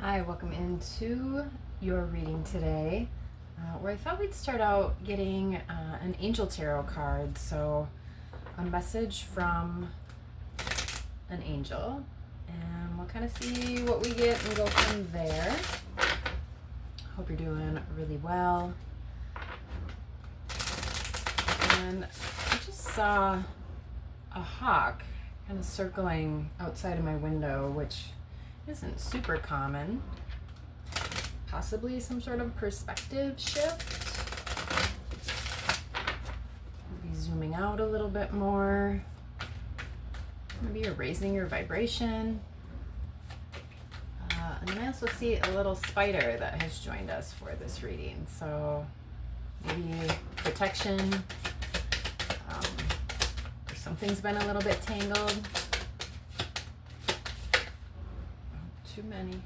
Hi, welcome into your reading today, where I thought we'd start out getting an angel tarot card. So a message from an angel, and we'll kind of see what we get and go from there. Hope you're doing really well. And I just saw a hawk kind of circling outside of my window, which isn't super common. Possibly some sort of perspective shift. Maybe zooming out a little bit more. Maybe you're raising your vibration. And then I also see a little spider that has joined us for this reading. So maybe protection. Or something's been a little bit tangled. Too many.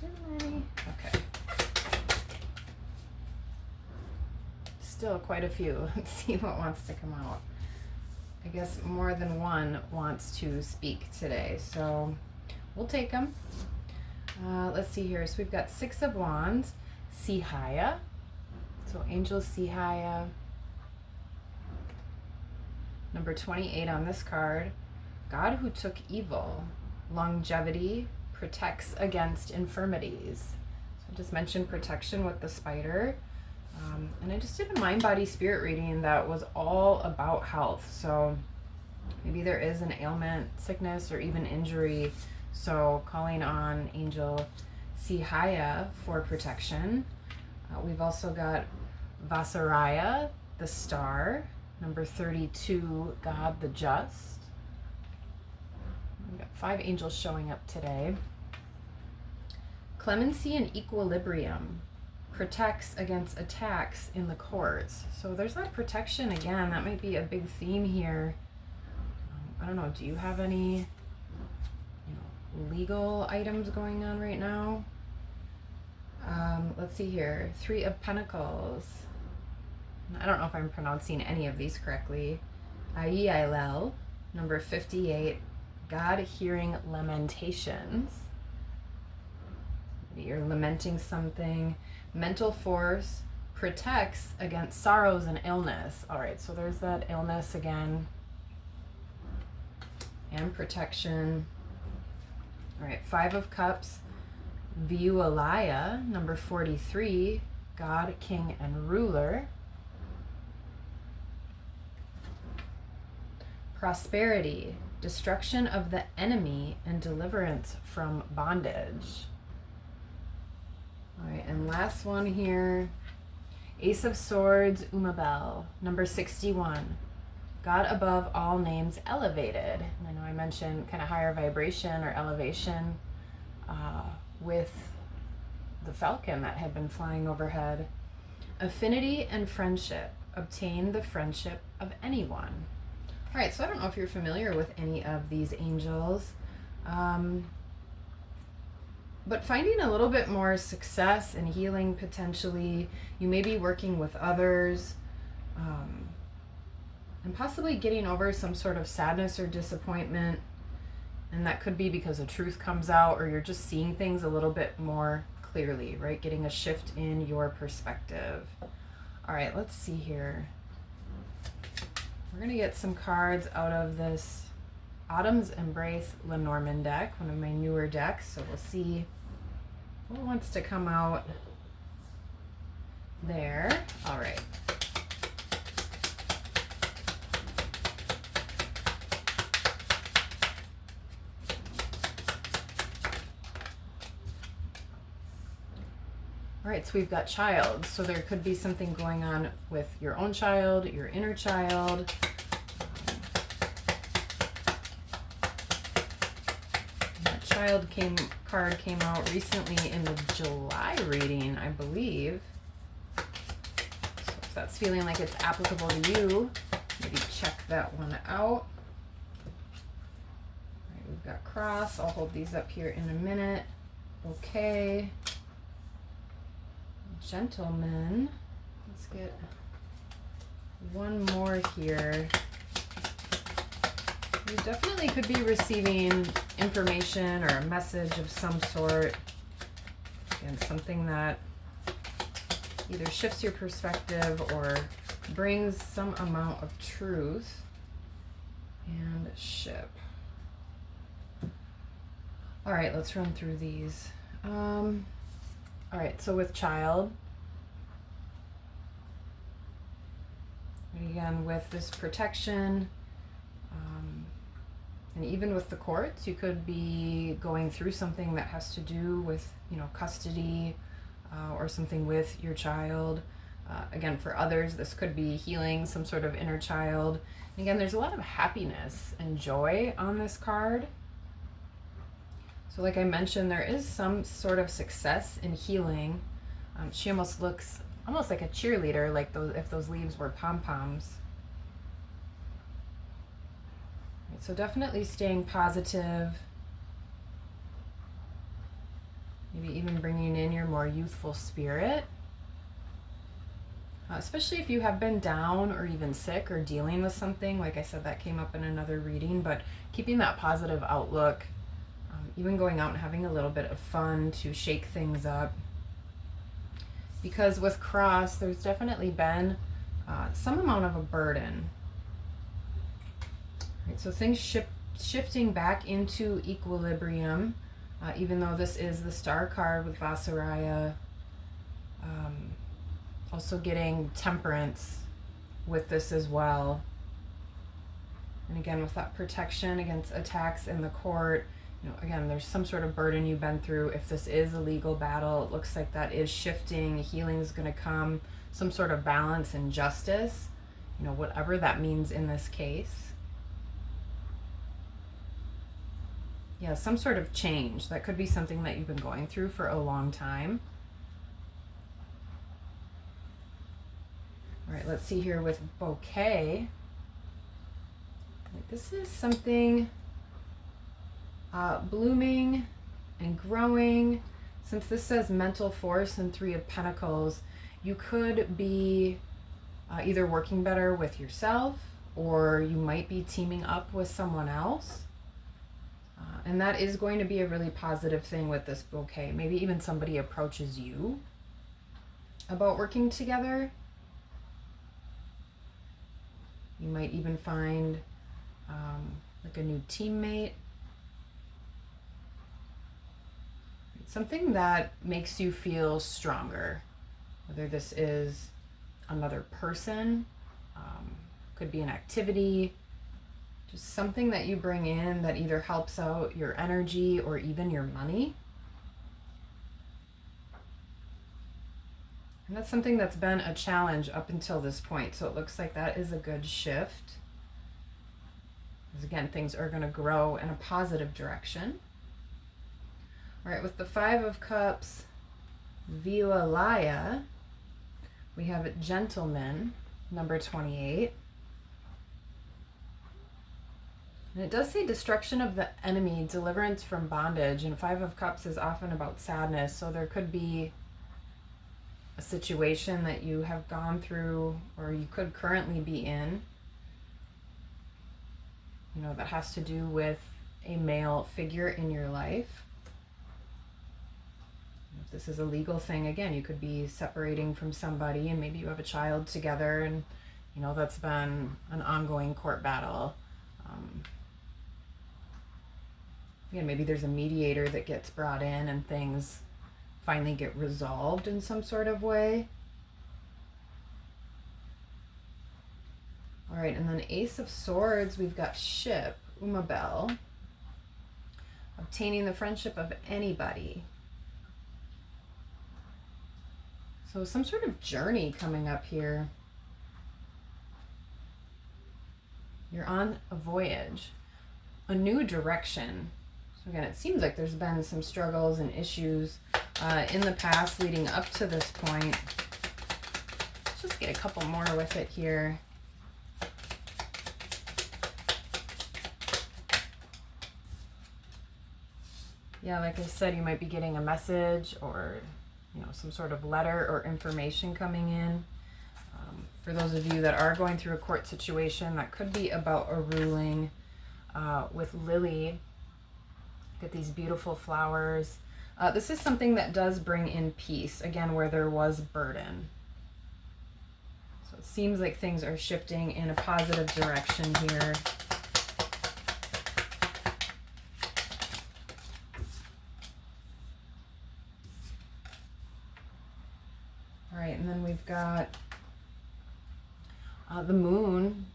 Okay. Still quite a few. Let's see what wants to come out. I guess more than one wants to speak today, so we'll take them. Let's see here. So we've got 6 of Wands, Seehiah. So Angel Seehiah. Number 28 on this card. God who took evil. Longevity. Protects against infirmities. So I just mentioned protection with the spider. And I just did a mind, body, spirit reading that was all about health. So maybe there is an ailment, sickness, or even injury. So calling on Angel Seehiah for protection. We've also got Vasariah, the star. Number 32, God the just. We've got 5 angels showing up today. Clemency and Equilibrium. Protects against attacks in the courts. So there's that protection again. That might be a big theme here. I don't know. Do you have any legal items going on right now? Let's see here. 3 of Pentacles. I don't know if I'm pronouncing any of these correctly. Ieialel, number 58. God hearing lamentations. You're lamenting something. Mental force protects against sorrows and illness. All right, so there's that illness again. And protection. All right, 5 of Cups. Veualiah, number 43. God, King, and Ruler. Prosperity. Destruction of the enemy and deliverance from bondage. All right, and last one here. Ace of Swords, Umabel, number 61. God above all names elevated. And I know I mentioned kind of higher vibration or elevation with the falcon that had been flying overhead. Affinity and friendship. Obtain the friendship of anyone. All right, so I don't know if you're familiar with any of these angels, but finding a little bit more success and healing potentially. You may be working with others, and possibly getting over some sort of sadness or disappointment, and that could be because the truth comes out, or you're just seeing things a little bit more clearly, right? Getting a shift in your perspective. All right, let's see here. We're going to get some cards out of this Autumn's Embrace Lenormand deck, one of my newer decks. So we'll see what wants to come out there. All right. All right, so we've got child. So there could be something going on with your own child, your inner child. That child card came out recently in the July reading, I believe. So if that's feeling like it's applicable to you, maybe check that one out. All right, we've got cross. I'll hold these up here in a minute. Okay. Gentlemen, let's get one more here. You definitely could be receiving information or a message of some sort And something that either shifts your perspective or brings some amount of truth. And ship. All right, let's run through these. All right, so with child, and again, with this protection, and even with the courts, you could be going through something that has to do with, custody or something with your child. Again, for others, this could be healing some sort of inner child. And again, there's a lot of happiness and joy on this card. So like I mentioned, there is some sort of success in healing. She almost looks almost like a cheerleader, like if those leaves were pom-poms. So definitely staying positive. Maybe even bringing in your more youthful spirit. Especially if you have been down or even sick or dealing with something. Like I said, that came up in another reading, but keeping that positive outlook, even going out and having a little bit of fun to shake things up. Because with cross, there's definitely been some amount of a burden. Right, so things shifting back into equilibrium, even though this is the star card with Vasariah. Also getting temperance with this as well. And again, with that protection against attacks in the court, again, there's some sort of burden you've been through. If this is a legal battle, it looks like that is shifting. Healing is going to come, some sort of balance and justice, whatever that means in this case. Yeah, some sort of change. That could be something that you've been going through for a long time. All right, let's see here with bouquet. This is something blooming and growing. Since this says mental force and 3 of Pentacles, you could be either working better with yourself, or you might be teaming up with someone else. And that is going to be a really positive thing with this bouquet. Maybe even somebody approaches you about working together. You might even find like a new teammate. Something that makes you feel stronger. Whether this is another person, could be an activity, just something that you bring in that either helps out your energy or even your money. And that's something that's been a challenge up until this point. So it looks like that is a good shift. Because again, things are going to grow in a positive direction. All right, with the 5 of Cups, Veualiah, we have it Gentleman, number 28. And it does say destruction of the enemy, deliverance from bondage. And 5 of Cups is often about sadness. So there could be a situation that you have gone through, or you could currently be in, that has to do with a male figure in your life. If this is a legal thing, again, you could be separating from somebody and maybe you have a child together, and that's been an ongoing court battle. Again, maybe there's a mediator that gets brought in and things finally get resolved in some sort of way. All right, and then Ace of Swords, we've got ship, Umabel, obtaining the friendship of anybody. So some sort of journey coming up here. You're on a voyage, a new direction. So again, it seems like there's been some struggles and issues in the past leading up to this point. Let's just get a couple more with it here. Yeah, like I said, you might be getting a message or some sort of letter or information coming in. For those of you that are going through a court situation, that could be about a ruling. With Lily, get these beautiful flowers. This is something that does bring in peace, again, where there was burden. So it seems like things are shifting in a positive direction here. All right, and then we've got the moon.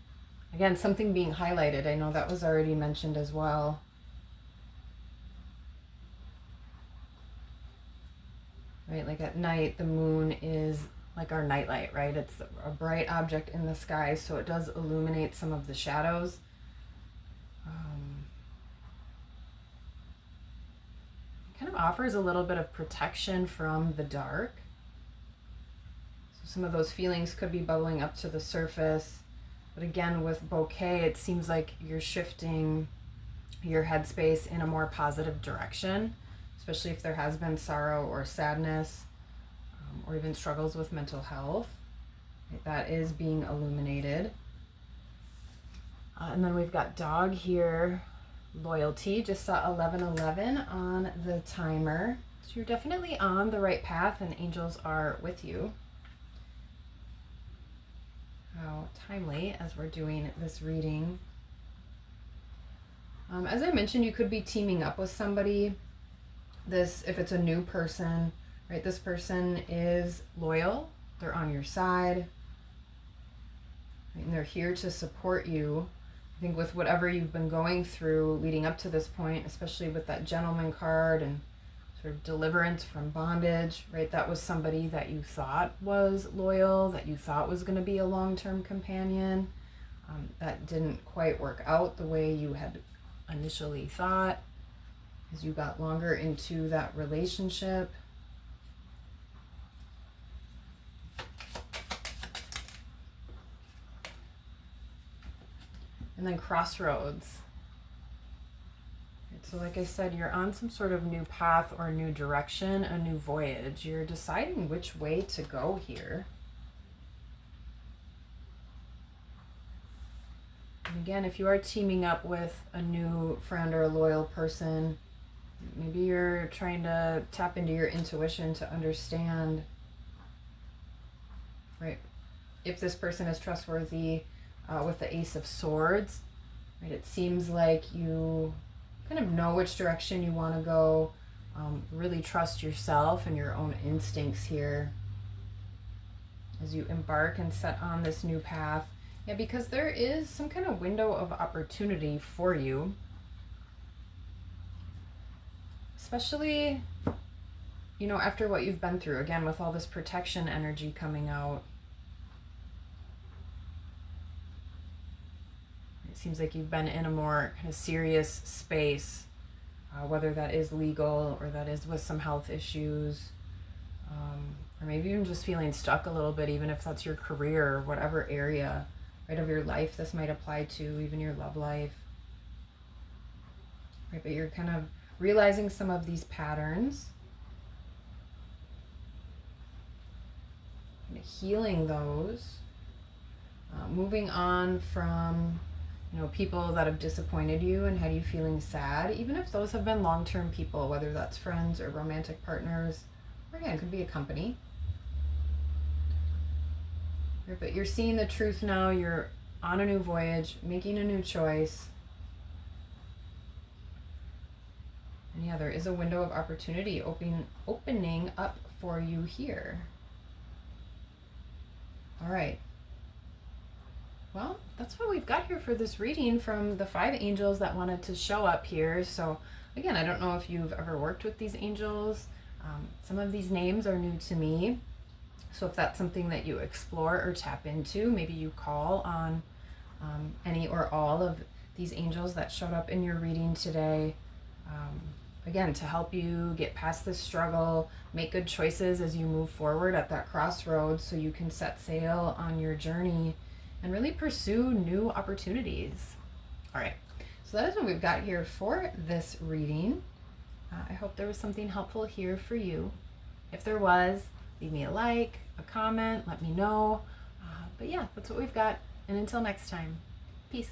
Again, something being highlighted. I know that was already mentioned as well. Right, like at night, the moon is like our nightlight, right? It's a bright object in the sky, so it does illuminate some of the shadows. It kind of offers a little bit of protection from the dark. So some of those feelings could be bubbling up to the surface. But again, with bouquet, it seems like you're shifting your headspace in a more positive direction, especially if there has been sorrow or sadness, or even struggles with mental health. That is being illuminated. And then we've got dog here, loyalty. Just saw 1111 on the timer. So you're definitely on the right path and angels are with you. How timely as we're doing this reading. As I mentioned, you could be teaming up with somebody. This, if it's a new person, right? This person is loyal. They're on your side. Right? And they're here to support you. I think with whatever you've been going through leading up to this point, especially with that gentleman card and sort of deliverance from bondage, right? That was somebody that you thought was loyal, that you thought was going to be a long-term companion. That didn't quite work out the way you had initially thought as you got longer into that relationship. And then crossroads. So like I said, you're on some sort of new path or new direction, a new voyage. You're deciding which way to go here. And again, if you are teaming up with a new friend or a loyal person, maybe you're trying to tap into your intuition to understand, right, if this person is trustworthy. With the Ace of Swords, right, it seems like you kind of know which direction you want to go, really trust yourself and your own instincts here as you embark and set on this new path. Yeah, because there is some kind of window of opportunity for you, especially, you know, after what you've been through, again, with all this protection energy coming out. It seems like you've been in a more kind of serious space, whether that is legal or that is with some health issues, or maybe even just feeling stuck a little bit, even if that's your career or whatever area, right, of your life this might apply to, even your love life. Right, but you're kind of realizing some of these patterns, kind of healing those, moving on from, you know, people that have disappointed you and had you feeling sad, even if those have been long-term people, whether that's friends or romantic partners, or again, it could be a company. But you're seeing the truth now, you're on a new voyage, making a new choice. And yeah, there is a window of opportunity opening up for you here. All right. Well, that's what we've got here for this reading from the 5 angels that wanted to show up here. So again, I don't know if you've ever worked with these angels. Some of these names are new to me. So if that's something that you explore or tap into, maybe you call on any or all of these angels that showed up in your reading today. Again, to help you get past this struggle, make good choices as you move forward at that crossroads so you can set sail on your journey and really pursue new opportunities. All right, so that is what we've got here for this reading. I hope there was something helpful here for you. If there was, leave me a like, a comment, let me know. But yeah, that's what we've got. And until next time, peace.